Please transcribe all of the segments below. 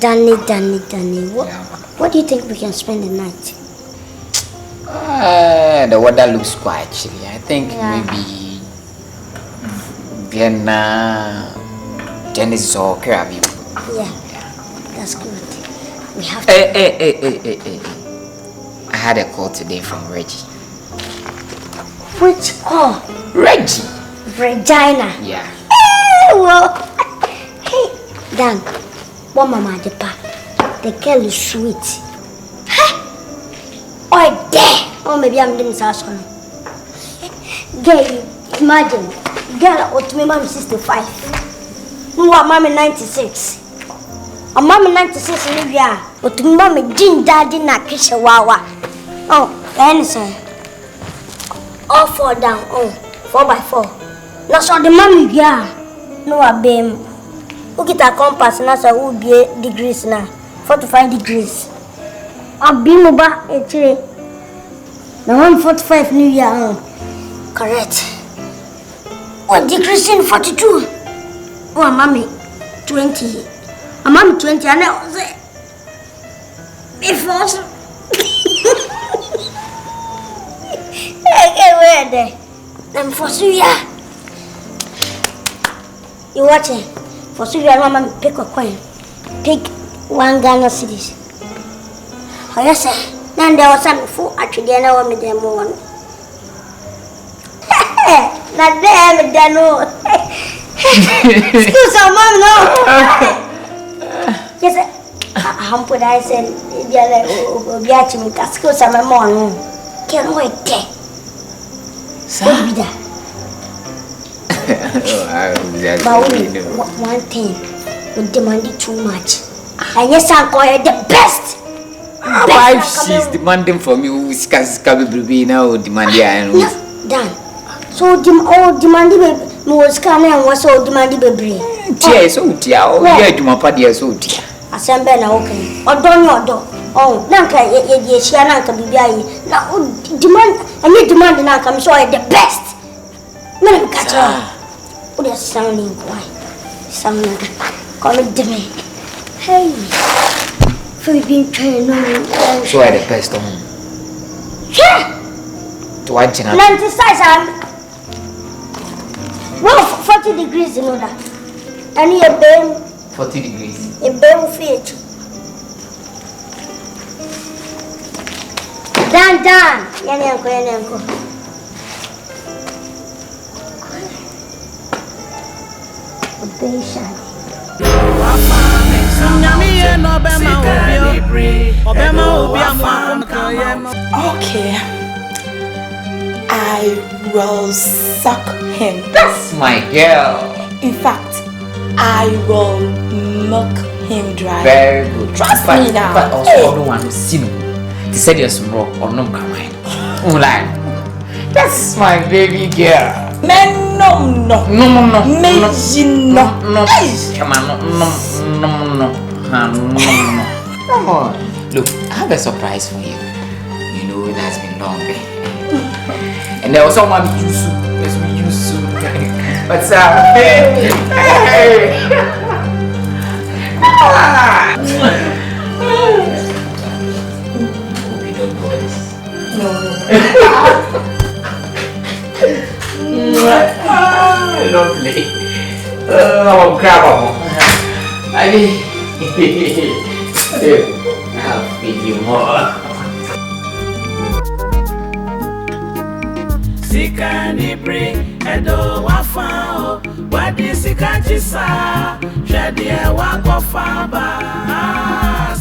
Danny. What do you think we can spend the night? The weather looks quite chilly. I think maybe Vienna, Dennis or Caribbean. Yeah, that's good. We have to. Hey. I had a call today from Reggie. Which call? Reggie. Regina. Yeah. Well, hey, Dan, what mama the pa? The girl is sweet. Hey, oh there. Oh, maybe I'm doing something. Girl, imagine, girl, what me mom 65. No, mama 96. A mama 96 in India. What me mama Jin daddy na kisha wawa. Oh, and say, all 4 down. Oh, 4x4. Now so the mommy yeah. No, I beam. Who get a compass now? So who be degrees now? 45 degrees. I beam over actually. Now I'm 45 New Year. Correct. What degrees in 42? Oh, mommy 20. I'm mommy 20. I know. If also. Hey, where there? I'm for Suya. You watching? For Suya, mama pick a coin. Pick 1 Ghana cedis. Oh yes, sir. Then there was some food actually. I know me them one. Not there, me there no. Excuse me, mom no. Yes, sir. I'm put I said, yeah, like, me. Excuse me, mom. Can't wait there. What be that? But one thing, we demanded too much. And yes, I'm going the best. Why she's demanding from you? Sika be now demanding. Dan. So demanding me was coming and was so demanding baby. Tia so tia. Oh yeah, you my party so tia. Assemble na okay. Odo. Oh, nanka ye share nanka bibi na demand and you demand nanka I'm sure the best. Man catch her. What is sounding why? Sounding call it to me. Hey. So we've been trying no. So I the best on. Yeah. To watch it. 96 well 40 degrees you know that. And you been 40 degrees. A bear fit. Dan. Yani yanko. Obesha. Okay. I will suck him. That's my girl. In fact, I will milk him dry. Very good. Trust me now. But also no one who's seen you. They said you're small or no come on. That's my baby girl. Man, no. No. Come on, No. Come on. Look, I have a surprise for you. You know it has been long. And there was someone you used to. But hey. Hope you don't know this. No. Lovely. Oh, crap. I'll feed you more. Sika ni bring edo wafao wadi sika jisa shadi wakofaba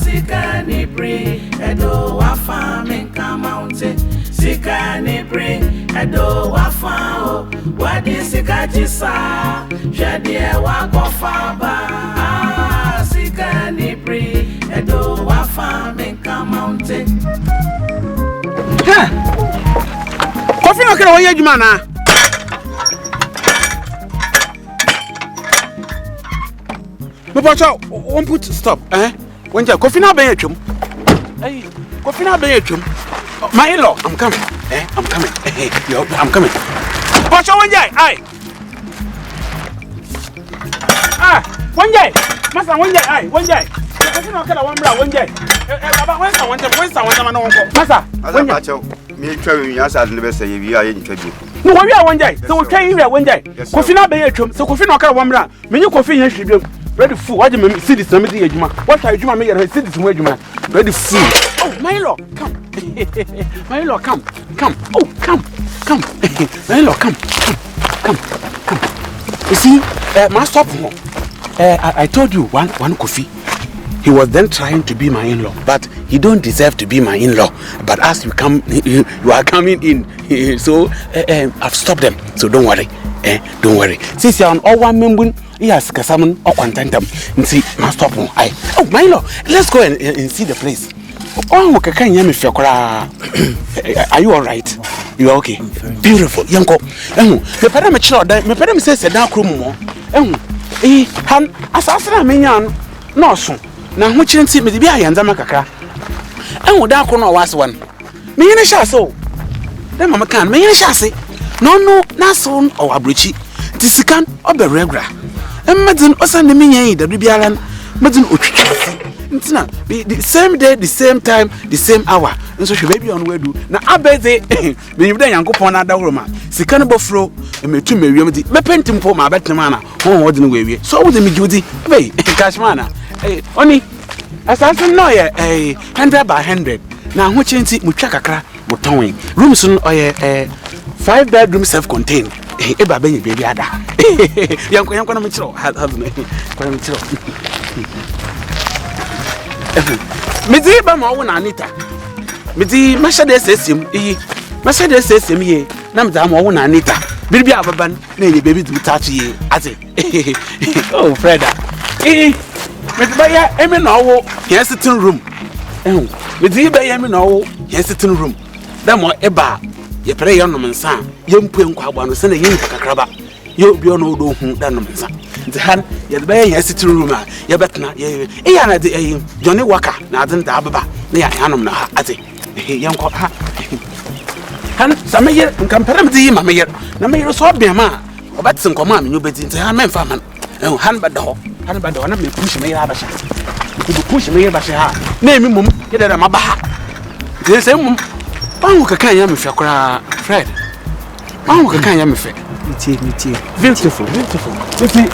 Sika ni bring edo wafa menka mountain Sika ni bring edo wafao wadi sika jisa shadi wakofaba Sika ni bring edo wafa menka mountain. Coffee no kira woye juma na. Me bocha won put stop Wenja coffee na ben atwam. Hey, coffee na ben atwam. My in-law, I'm coming. I'm coming. Yo, I'm coming. Bocha wenja, ai. Wenja. Masa wenja, ai, wenja. Kofi no kala wambra wonje. Baba wensa wonje no wonko. Masa. Wonje. Me twa wi asa de be say wi aye ntwa bi. No wo wi a wonje. So wo twa wi a wonje. Kofi na be ye twom. So Kofi no kala wambra. Me nyi Kofi yen hwibem. Ready fool. Waje me cities na me di adwuma. What are adwuma me ye cities mo adwuma. Ready fool. Oh, my lord, come. My lord, come. Oh, come. My lord, come. You see, my stop. I told you one Kofi. He was then trying to be my in-law, but he don't deserve to be my in-law. But as you come, you are coming in, so I've stopped them. So don't worry. Don't worry. Since you're on all one member, yes, Kasaman or Quantantum, and see, my stop. Oh, my lord, let's go and see the place. Oh, can you if are you all right? You are okay. Beautiful, Yanko. The parameter, my parents says a dark room more. Han assassin minion, no soon. Now, which you see me be I and Zamakaka. And would dark no was one. Me in a chasso. Then Mamma can me in a chassis. No, not soon or abrichi. Tisikan or the regular. And Madden or Sunday Minion, the Ribialan, Madden Uchi. Be the same day, the same time, the same hour. And so she may be on way do. Now, I bet they when you then go upon another woman. Sikanabo flow and me to me remedy. Me painting for my better manner. Oh, what in way. So would me duty. Hey, cash manner. Only as I know, 100 by 100. Now, what change it? Muchaka, but towing. Rooms on 5 bedroom self contained. Eba baby ada. Young gonna make sure have me. Midi ba ma wona Anita. Midi Mercedes SM Mercedes SM ye. Na mda ma wona Anita. Bibi ababan na ye baby to touch ye. Ate. Oh Freda. Midi ba ya emi na wo here sitting room. Midi ba ya emi na wo here sitting room. Da mo eba ye pere ye no mensa. Ye mpu enko agba no se na ye kakraba. Ye obi ono do hu da no mensa. Han ye be ye sitting room a ye betna ye ya na de Johnny Walker na adin da ababa na ya hanom na ha ate yanko ha han samaye nkampere mdi ma meyer na meyer so be ma obetsen koma me nyobeti nti han memfa man han bada ho na me push meyer abasha ku push meyer basha ha na emi mum ye da ma ba ha de se mum banwo kakan ya me hwa kora Fred banwo kakan ya me fe Miti. Beautiful. You see,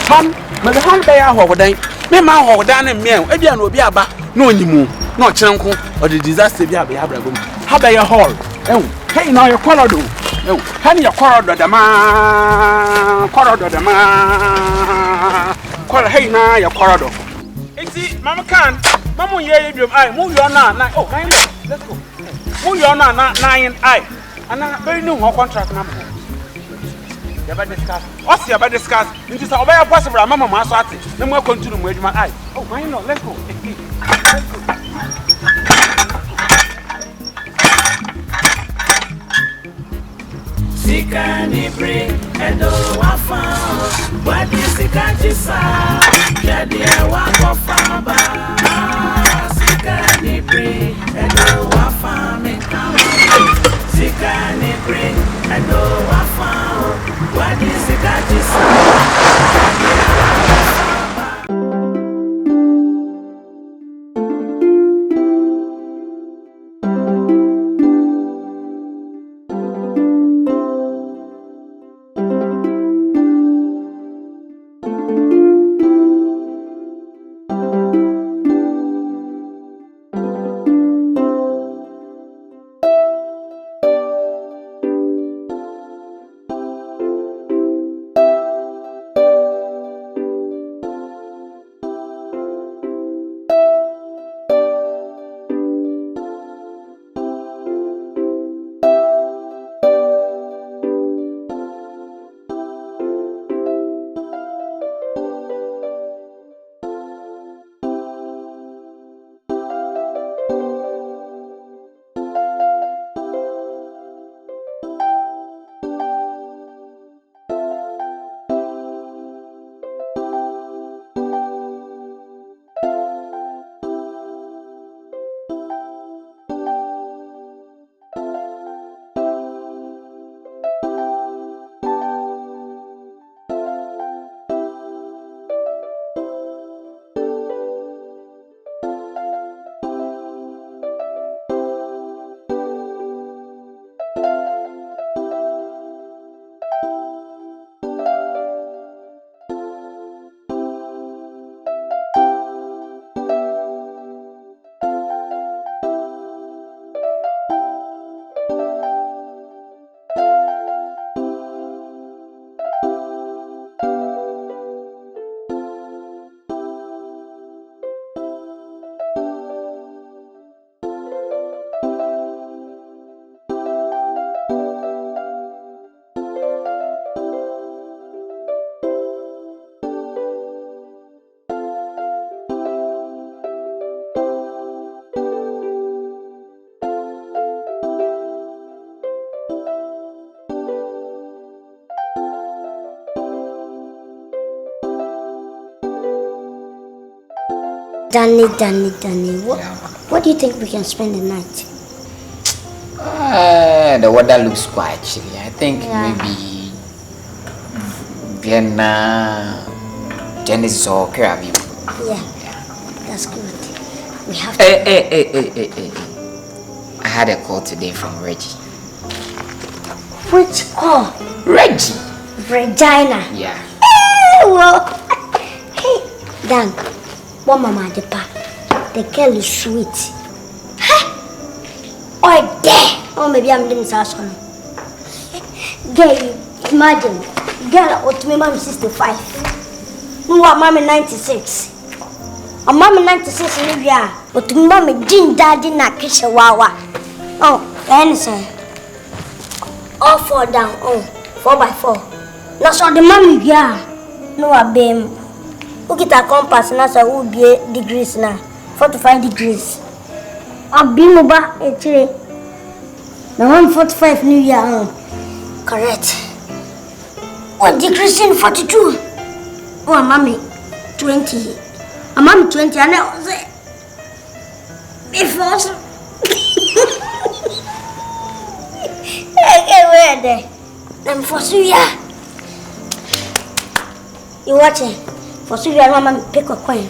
Han, but the hand by our day. Me ma ho dan and meal. Ebia no obi aba. No nimu. No chenko or the disaster be abragum. How by your hall? Hey now your corridor. Hand your corridor the man. Hey now your corridor. See, Mama can. Mama you I move your na. Oh, let's go. Move your na 9 I. And I very new contract number. What's your bad discuss? It is a possible mamma Masati. No more continue with my eye. Oh, my lord, let's go. Sika ni bring edo wafa. What is Sika jisa? Jadi wako famba. Sika ni bring edo wafa me kama. Sika ni bring edo wafa. What is Sika jisa? Danny. What do you think we can spend the night? The weather looks quite chilly. I think maybe Vienna, Genesis or Caribbean. Yeah, that's good. We have to. Hey. I had a call today from Reggie. Which call? Reggie. Regina. Yeah. Well, hey, Dan, what mama the pa? The girl is sweet. Hey, oh there. Oh, maybe I'm doing something. Girl, imagine, girl, what me mom 65. No, mama 96. A mama 96 in the year. But me mama din daddy na kiss wawa. Oh, and say, all 4 down. Oh, 4x4. Now so the mommy yeah. No abem. Look at a compass now so will be degrees now. 45 degrees. Abim ba etre. Now I'm 45 new year. Correct. What degrees in 42? Oh mommy 20. A mommy 20 and I was before. Hey, where there? I'm for Suya. You watch it? For Suya, Mama pick a coin.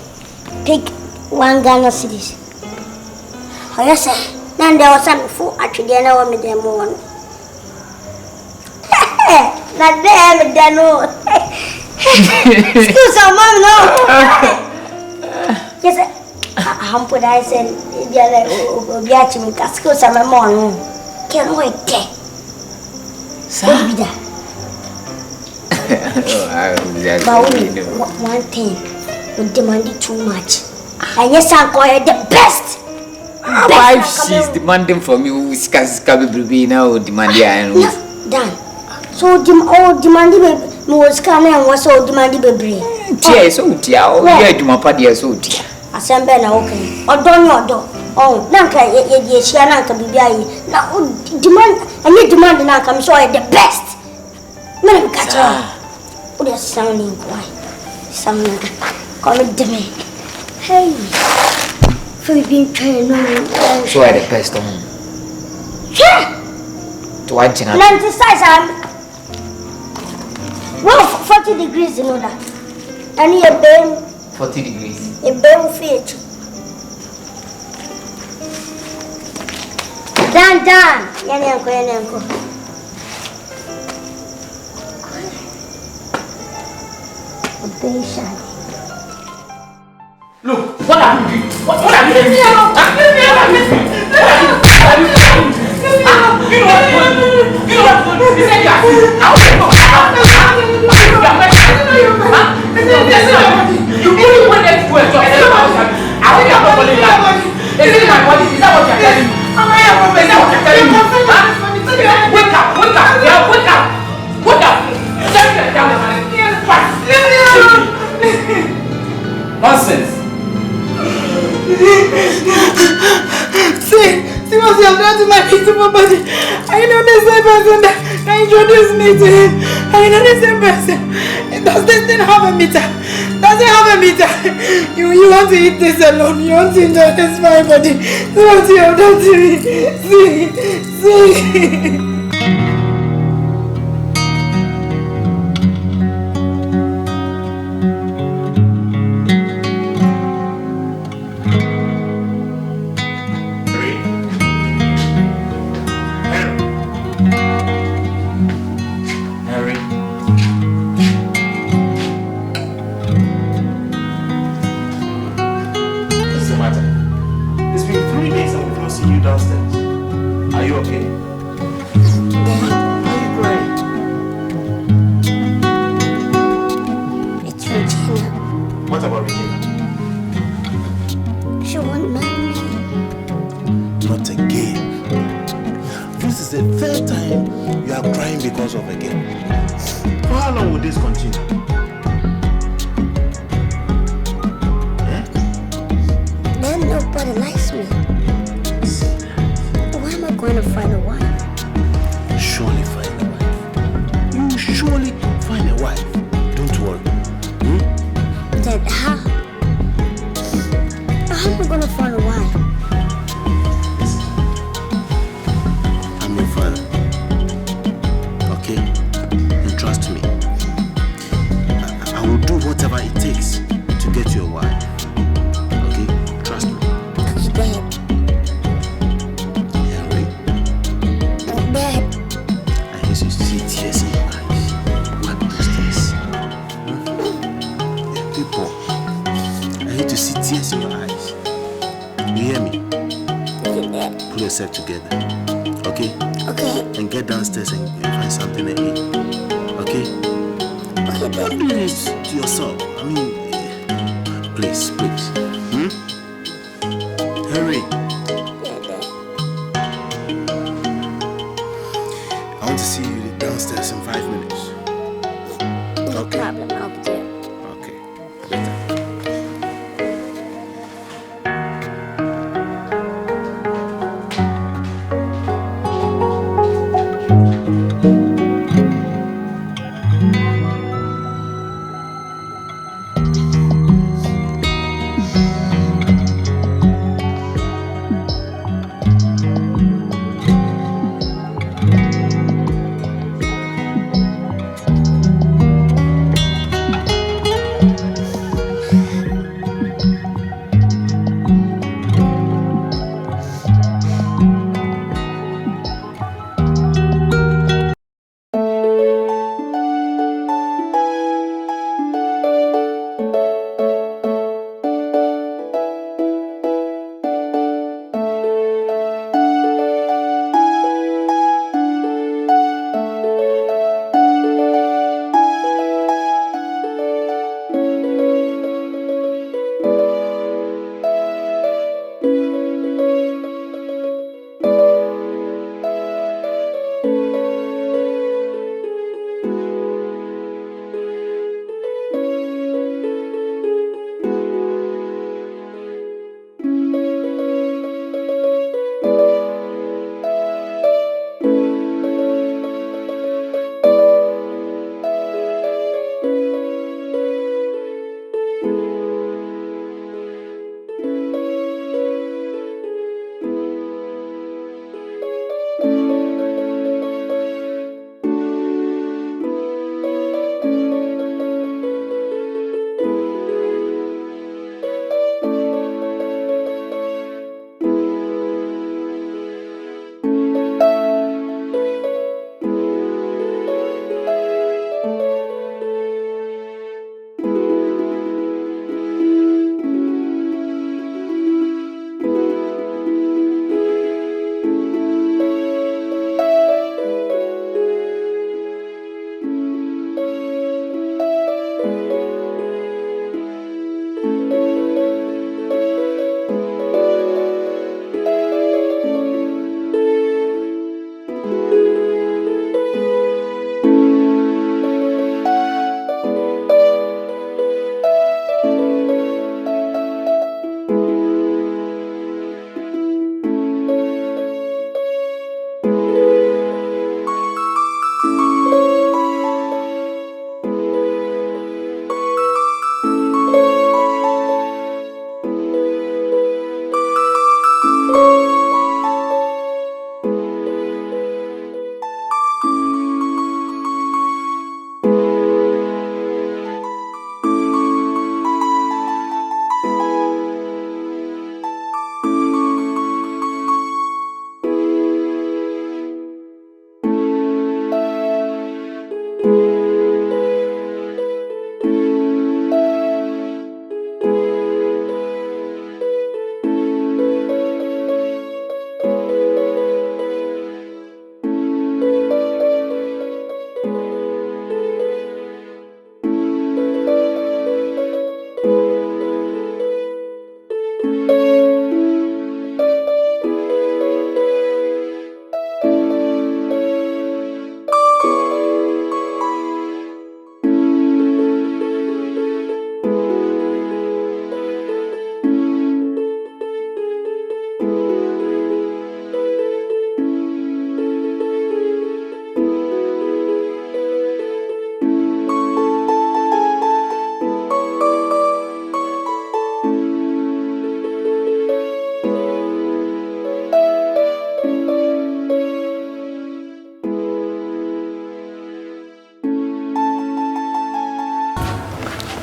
Pick 1 Ghana cedis. Oh, yes, sir. Then there was some food actually, and I want me there more. Not there, but no. Excuse me, Mom, no. Yes, sir. I'm put I said, excuse me, Mom. Can't wait there. What be that? One thing, we demanded too much. And yes, I'm going the best. Wife, she's demanding from you. Sika be now demanding. Dan. So demanding no scan and was so demanding baby. Tia so tia. Oh yeah, do my party so tia. Assemble na okay. Odo. Oh, nanka ye share nanka bibi na demand and you demand nanka I'm sure the best. Man catch her. What is sounding why? Sounding come to me. Hey. We've been trying so I the best on. Yeah. To what channel? 96 well 40 degrees you know that. And you been 40 degrees. A been fit. Dan. Yanko. Look, what are you doing? What are you doing? You know what? He said that. You really wanted to go and talk to the house. I think I'm not going to lie. Is it my body? Is that what you're telling me? Is that what you're telling me? Wake up. Yeah, wake up. Nonsense. See what you have done to my beautiful body. I know the same person that introduced me to him. I know the same person. Does this thing have a meter? Does it have a meter? You want to eat this alone. You want to enjoy this my body. See what you have done to me. See. gonna find a wife. I'm your father. Okay? And trust me. I will do whatever it takes to get you a wife. Okay? Trust me. Okay, Dad. Henry, Dad. I hate you see tears in your eyes. Wipe those tears. People, I hate to see tears in your eyes. You hear me? Okay, Dad. Pull yourself together. Okay? Okay. And get downstairs and find something to eat. Okay? Okay, Dad. Don't do this to yourself. I mean, please. Hurry. Yeah, Dad. I want to see you downstairs in 5 minutes. No Okay. problem, I'll be there. Okay. Better.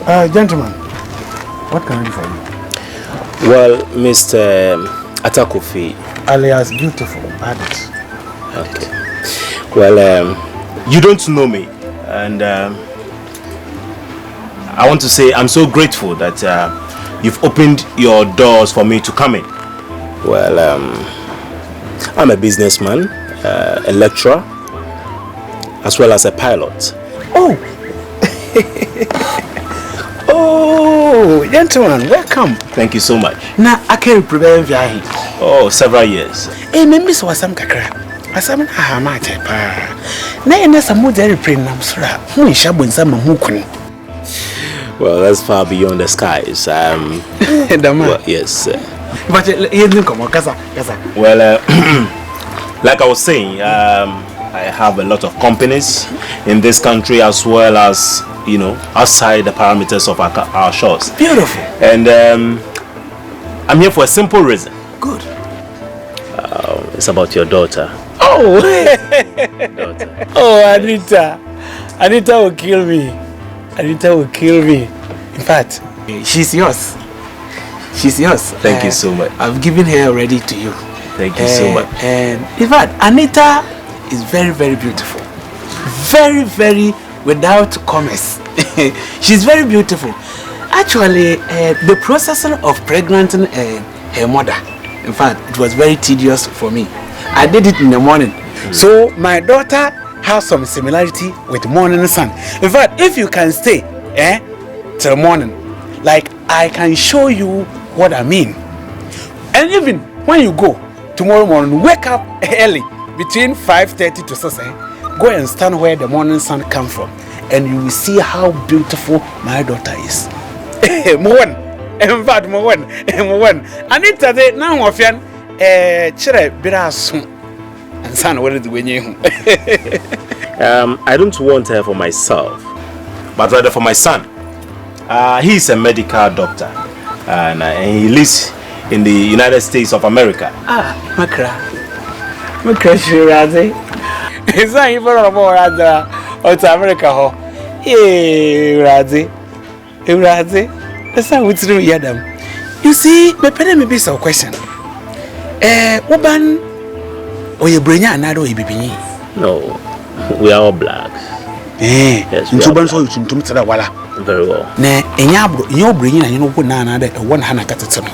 Gentlemen, what can I do for you? Well, Mr. Atakofi. Alias Beautiful, Addis. Okay. Well, you don't know me, and I want to say I'm so grateful that you've opened your doors for me to come in. Well, I'm a businessman, a lecturer, as well as a pilot. Oh! Oh, gentlemen, welcome. Thank you so much. Now, I can prevent you. Oh, several years. Maybe so was some kakra. Asam ha ma tepa. Na ene samu dere prin nam sura. Hu shabo nsama hu kun. Well, that's far beyond the skies. Well, yes. But you didn't come kasa. Well, like I was saying, I have a lot of companies in this country as well as, you know, outside the parameters of our shores. Beautiful. And I'm here for a simple reason. Good. It's about your daughter. Oh! Daughter. Oh, Anita. Anita will kill me. Anita will kill me. In fact, she's yours. She's yours. Thank you so much. I've given her already to you. Thank you so much. And in fact, Anita is very, very beautiful. Very, very without commerce. She's very beautiful. Actually, the process of pregnanting her mother, in fact, it was very tedious for me. I did it in the morning. So my daughter has some similarity with morning sun. In fact, if you can stay till morning, like I can show you what I mean. And even when you go tomorrow morning, wake up early between 5:30 to 6. Go and stand where the morning sun comes from, and you will see how beautiful my daughter is. Mowen, in fact, Mowen. Anita, they now often chere birasu and son. What is when you? I don't want her for myself, but rather for my son. He's a medical doctor, and he lives in the United States of America. Makra Shirazi. It's not even more other America. Razi. That's how it's through Yadam. You see, my penny may be some question. Woban or your brain, another way, baby. No, we are all black. Yes, we are black. Very well. Ne, your brain, and you know, one another, one hand at the time.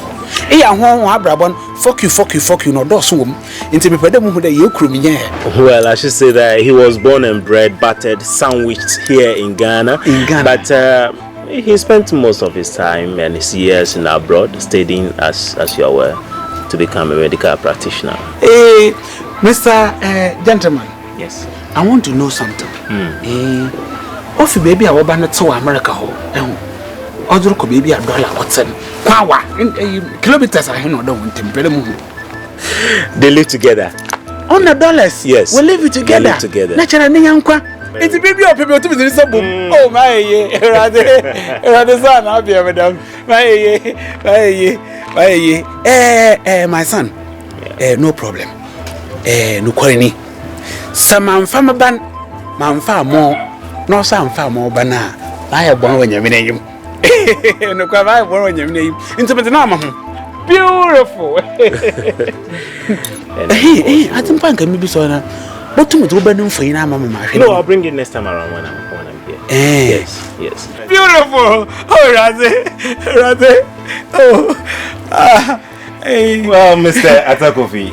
Fuck you, no dosum. Into me, well, I should say that he was born and bred, battered, sandwiched here in Ghana. But he spent most of his time and his years in abroad, studying as you are aware, to become a medical practitioner. Hey, Mr. Gentleman. Yes. I want to know something. If baby I want to America, other could be $1 or 10 kilometers. I don't want to. They live together. $100. Yes. We live together. They live together. Naturally, it's a baby of people to be oh my, rather son, I'll be a madam. My son. No problem. No quarry. Some man farmer ban, man far more, no some far more banana. I have one when you name. No, I want your name into the name. Beautiful. Hey, I don't think I may be so. But to me, to be for you, Mamma. No, I'll bring it next time around when I'm here. Yes. Beautiful. Oh, Raze. Oh, hey. Well, Mr. Atakofi.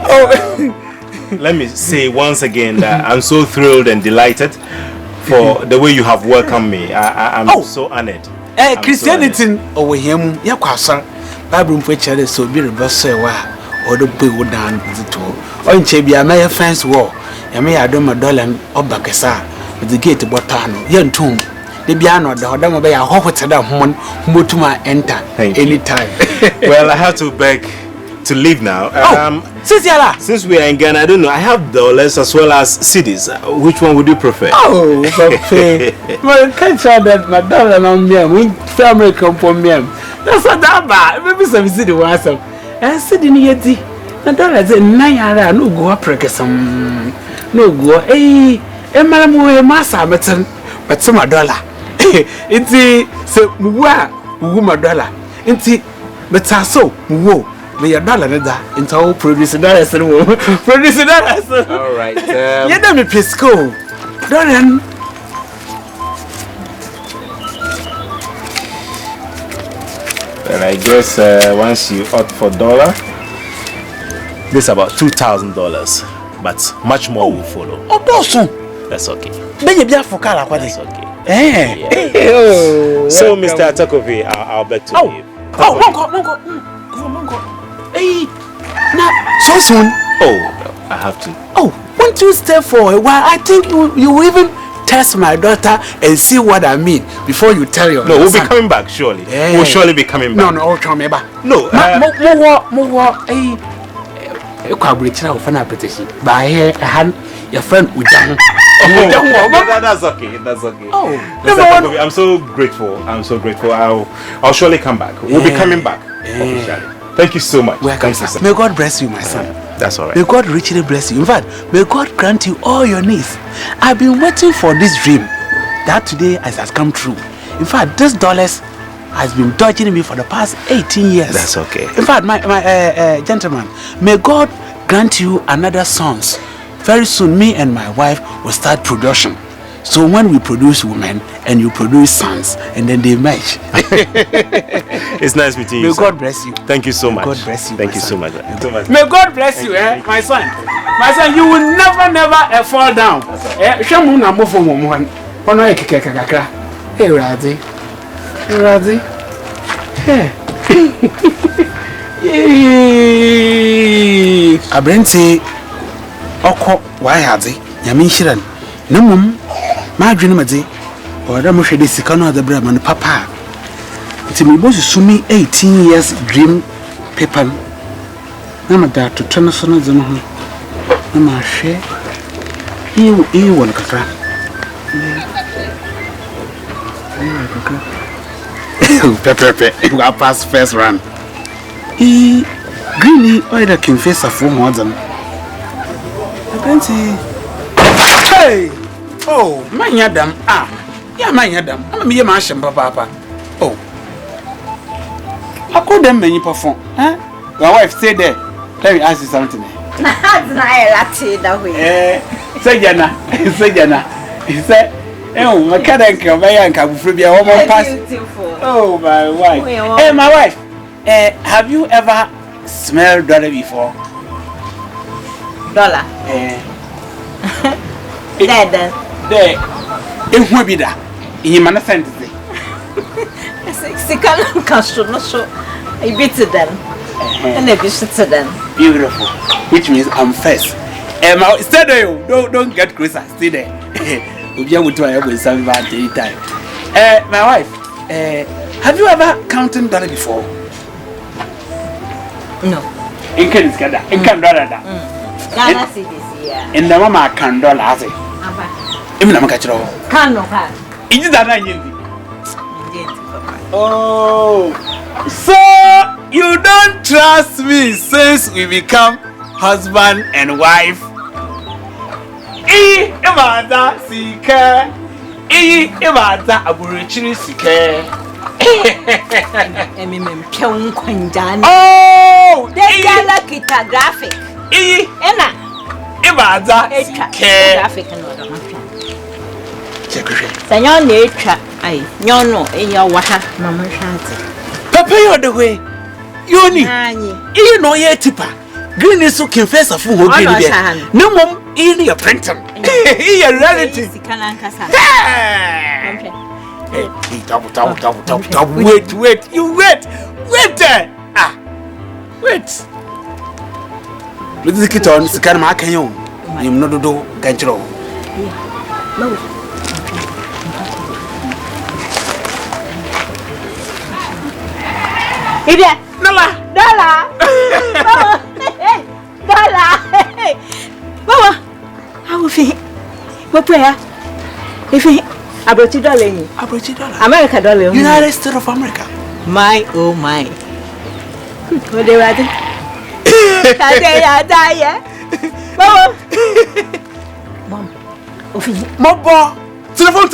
Let me say once again that I'm so thrilled and delighted for the way you have welcomed me. I'm so honored. Christianity over him, Yakwasa, Bible preacher, so be reversed, or the people down the tour. Or in Chabia, my fence war, and may I do my dollar or Bacasa with the gate of Botano, young tomb. The piano, the Hodama Bay, I hope it's a one, Mutuma enter anytime. Well, I have to beg to leave now. Since we are in Ghana, I don't know. I have dollars as well as cedis. Which one would you prefer? Oh, okay. Well, can't try that my dollar on me. We family come from me. That's not that bad. Maybe some city was some. And sitting here, the dollar is 9 no go up, some no go. Madam, we must have but some $1. Inti se muwa muwa dollar. Inti betaso muwo me ya dollar neda. Inta o produce dollar se wo. Produce dollar se. All right. You don't me pesco. Dollar. Well, I guess once you opt for dollar, this is about $2,000, but much more will follow. Oh, dosun. That's okay. Benye bia fukala kwa That's okay. Eh. Oh, so, Mr. Atakovi, I'll beg to leave. Oh, Mongo. Hey, now so soon. Oh, I have to. Oh, won't you stay for a while? I think you will even test my daughter and see what I mean before you tell your No, we'll son. be coming back, surely. Yeah. We'll surely be coming back. No, tell me about. No, More, you can't reach out for an petition. By here, your friend Ujan. That's okay. That's okay. Oh, Mr. Atakovi, I'm so grateful. I'll surely come back. We'll be coming back officially. Thank you so much. Welcome, Thank you, sir. May God bless you, my son. That's all right. May God richly bless you. In fact, may God grant you all your needs. I've been waiting for this dream that today has come true. In fact, this dollars has been dodging me for the past 18 years. That's okay. In fact, my gentleman, may God grant you another sons. Very soon, me and my wife will start production. So when we produce women and you produce sons, and then they match. It's nice meeting you. May sir. God bless you. Thank you so much. God bless you. Thank my you son. so much. May God bless you, my son. My son, you will never fall down. Shamu na mofo mo ono ekeke kakakra. Hey, Razi. Hey. Abrenti oko wa yazi. Nyame nhyiran. Namum ma adwene made. Oda mo hwede sika no adabra man papa. Nti me bo susumi 18 years dream paper. Na mada to tana so na zeno ho. Na ma hwe. E won kakra. Pepe, we are past first run. Greeny, I the confessor for more than. Hey! Oh, my yadam. Yeah, my yadam. I'm a marsham, papa. Oh. I couldn't many perform. Huh? Your wife stay there. Let me ask you something. Say Jana. He said, oh, my cat and Kavaya can be a woman pass. Oh, my wife. Hey, my wife. Have you ever smelled dollar before? Dollar? There. It won't be that. In your sentence. Sika no so I beat them. And I beat them. Beautiful. Which means I'm first. Stay there. Don't get closer. Stay there. We'll be able to have some bad time. My wife, have you ever counted dollar before? No. In Canada. In Canada. Ghana cities here. In the mama can dollar. Aba. Even I'm catching all. Can no can. Is that not Oh, so you don't trust me since we become husband and wife? Imada Sika. Imada aburichiri Sika. Oh, they got kita graphic. Ena. Imada Sika. Graphic no. Senyor nature. Ay, no, your water, Mamma Shanty. Papa, you're the way. Yoni, you know, ye tipper. Green is so confess of who will be there. No mom in your printer. Your relative. Wait, you wait. Wait. Let's get on Sikarma Canyon. You know, do control. No. Dollar. Mama, how will feel? What prayer? If he $1 dollar, America dollar, United States of America. My oh my. What they were doing? Mom. Telephone,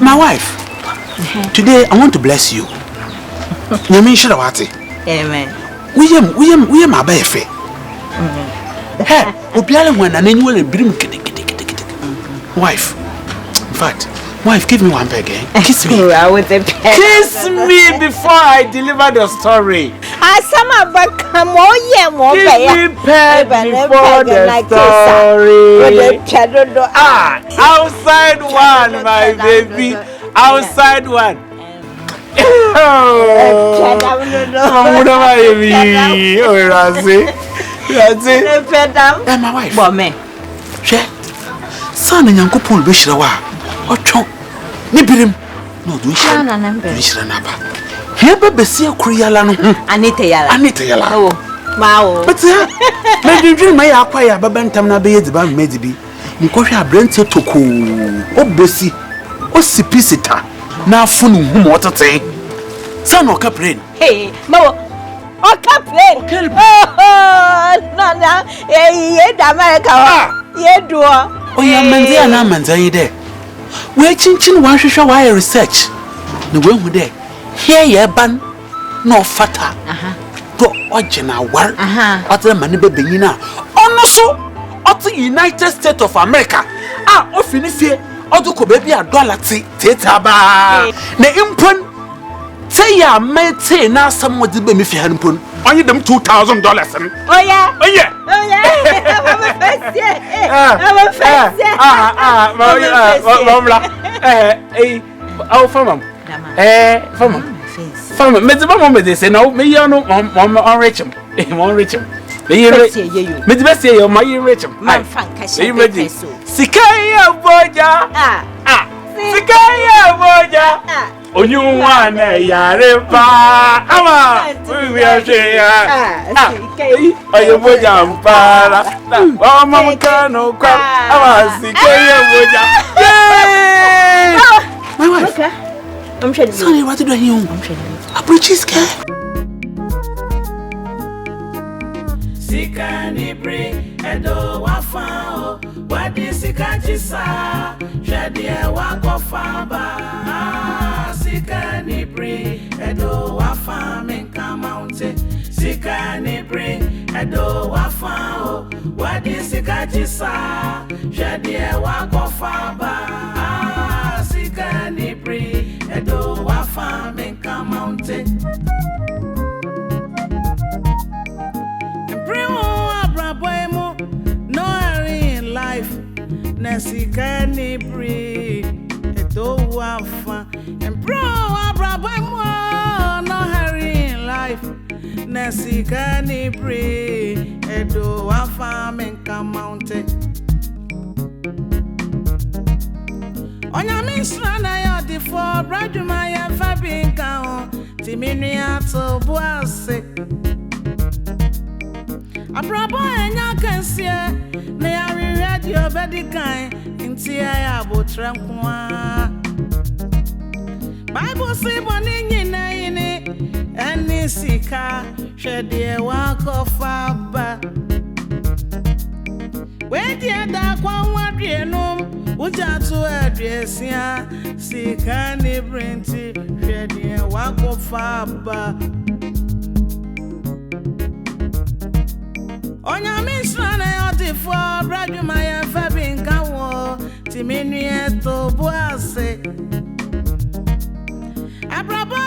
My wife, today I want to bless you. Amen. We my baby. Hey, Obiala when an annual brim. Wife, in fact, wife, give me one bag, eh? Kiss me. Kiss me before I deliver the story. Give me pet before the story. Outside one, my baby. Outside one. My wife. Son and Uncle Paul Bishrawa. Or chunk. Nibirim. No, do you shall never. Here, Bessia Krialan. Anita Yala. Oh, Mao. But, maybe dream my acquire Babantamna Bayes about Medibi. Nkosha Brente Toku. Oh, Bessie. Oh, Sipisita. Now, Funum, what a thing. Son or Caprin. Hey, Mo. Oh, Captain. No, America. Ye do. Oh, yeah, Manzia and Manzai there. We're chin one show wire research. The way we there. Here, ye ban no fatter. Go original war. Other money baby now. Also, the United States of America. Often if you or baby a dollar theater bar. The impun say ya may say now someone did be me if you hadn't put only them $2,000. Oh, yeah. Oh, yeah. Oh, yeah. I'm a first. Farmer, Mr. Mama, they say no, me, you know, on Rachel. On Rachel. Me, Mr. Bessie, you're my Rachel. My Frank, Sika, boya. Sika, boya. On you one, Yarepa. We are saying, are you boya? Oh, Mamma Cano, Sika, boya. My wife. I'm sure. Sorry, what did you do? I'm sure. A bridges care. Sika ni bring edo wafao. What is Sika jisa? Shadia wako faba. Sika ni bring edo wafam in Kamounte. Sika ni bring edo wafao. What is Sika jisa? Shadia wako faba. Sika ni bring edo wafam in Kamounte. No hurry in life, Sika ni bring edo wafam. And bro, no hurry in life, Sika ni bring edo wafam in Kamounte. Onya misra na ya di for braduma ya fabinka ho timini ato buase abrabo enya kansie na ya radio bedikan nti ya abotrankoa Bible say boni nyina yini eni sika hwede wa kofaba we dia da kwa wadwe no uja to adresia Sika ni brenti hwede wa kofaba Onya misra na yoti for braduma ya fabinka wo timinu